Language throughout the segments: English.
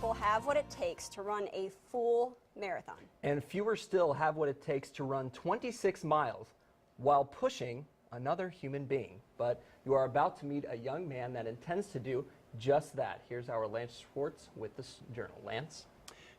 people have what it takes to run a full marathon. And fewer still have what it takes to run 26 miles while pushing another human being. But you are about to meet a young man that intends to do just that. Here's our Lance Schwartz with the Journal. Lance?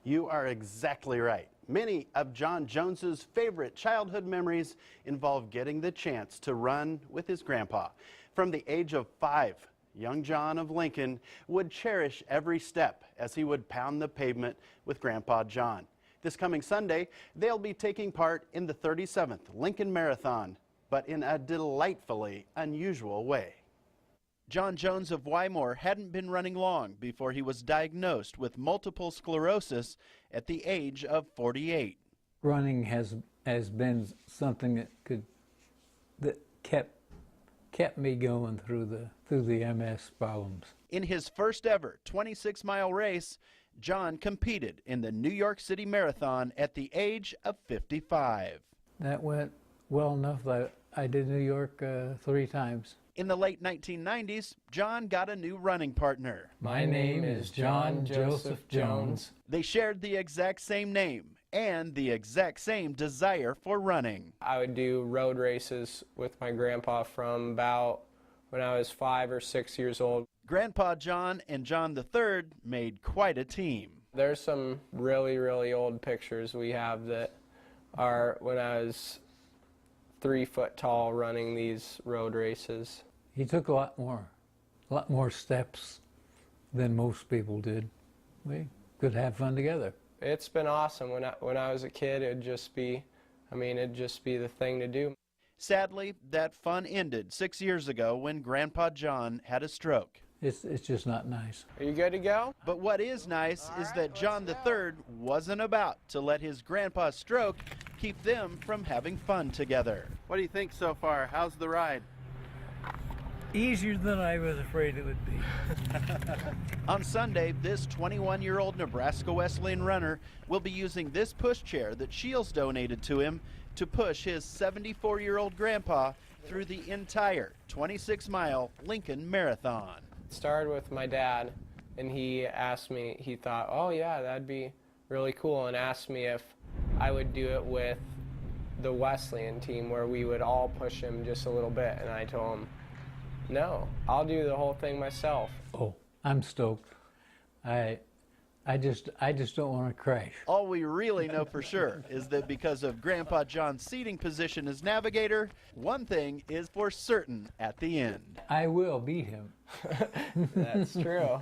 You are exactly right. Many of John Jones's favorite childhood memories involve getting the chance to run with his grandpa. From the age of 5, young John of Lincoln would cherish every step as he would pound the pavement with Grandpa John. This coming Sunday, they'll be taking part in the 37th Lincoln Marathon, but in a delightfully unusual way. John Jones of Wymore hadn't been running long before he was diagnosed with multiple sclerosis at the age of 48. Running has been something that kept me going through the MS problems. In his first ever 26-mile race, John competed in the New York City Marathon at the age of 55. That went well enough that I did New York 3 times. In the late 1990s, John got a new running partner. My name is John Joseph Jones. They shared the exact same name and the exact same desire for running. I would do road races with my grandpa from about when I was 5 or 6 years old. Grandpa John and John III made quite a team. There's some really old pictures we have that are when I was 3 foot tall running these road races. He took a lot more steps than most people did. We could have fun together. It's been awesome. When I was a kid, it'd just be the thing to do. Sadly, that fun ended 6 years ago when Grandpa John had a stroke. It's just not nice. Are you good to go? But what is nice is that John III wasn't about to let his grandpa's stroke keep them from having fun together. What do you think so far? How's the ride? Easier than I was afraid it would be. On Sunday, this 21-year-old Nebraska Wesleyan runner will be using this pushchair that Shields donated to him to push his 74-year-old grandpa through the entire 26-mile Lincoln Marathon. It started with my dad, and he asked me, he thought, oh yeah, that'd be really cool, and asked me if I would do it with the Wesleyan team where we would all push him just a little bit, and I told him, no, I'll do the whole thing myself. Oh, I'm stoked. I just don't want to crash. All we really know for sure is that because of Grandpa John's seating position as navigator, one thing is for certain at the end. I will beat him. That's true.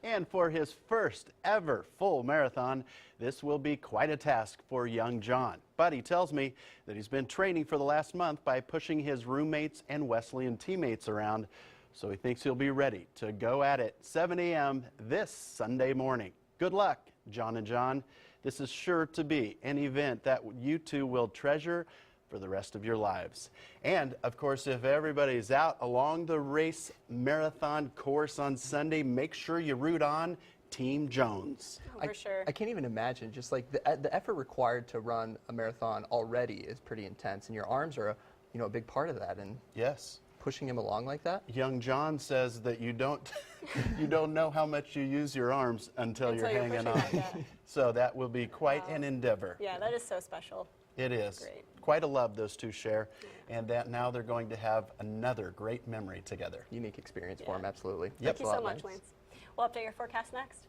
And for his first ever full marathon, this will be quite a task for young John. But he tells me that he's been training for the last month by pushing his roommates and Wesleyan teammates around, so he thinks he'll be ready to go at it 7 a.m. this Sunday morning. Good luck, John and John. This is sure to be an event that you two will treasure for the rest of your lives. And of course, if everybody's out along the race marathon course on Sunday, make sure you root on Team Jones. Oh, for sure. I can't even imagine, just like the effort required to run a marathon already is pretty intense, and your arms are a big part of that. And yes, pushing him along like that. Young John says that you don't know how much you use your arms until you're hanging on. So that will be quite an endeavor. Yeah, that is so special. It is. Great. Quite a love those two share, and that now they're going to have another great memory together. Unique experience for him, absolutely. Thank you so much, Lance. We'll update your forecast next.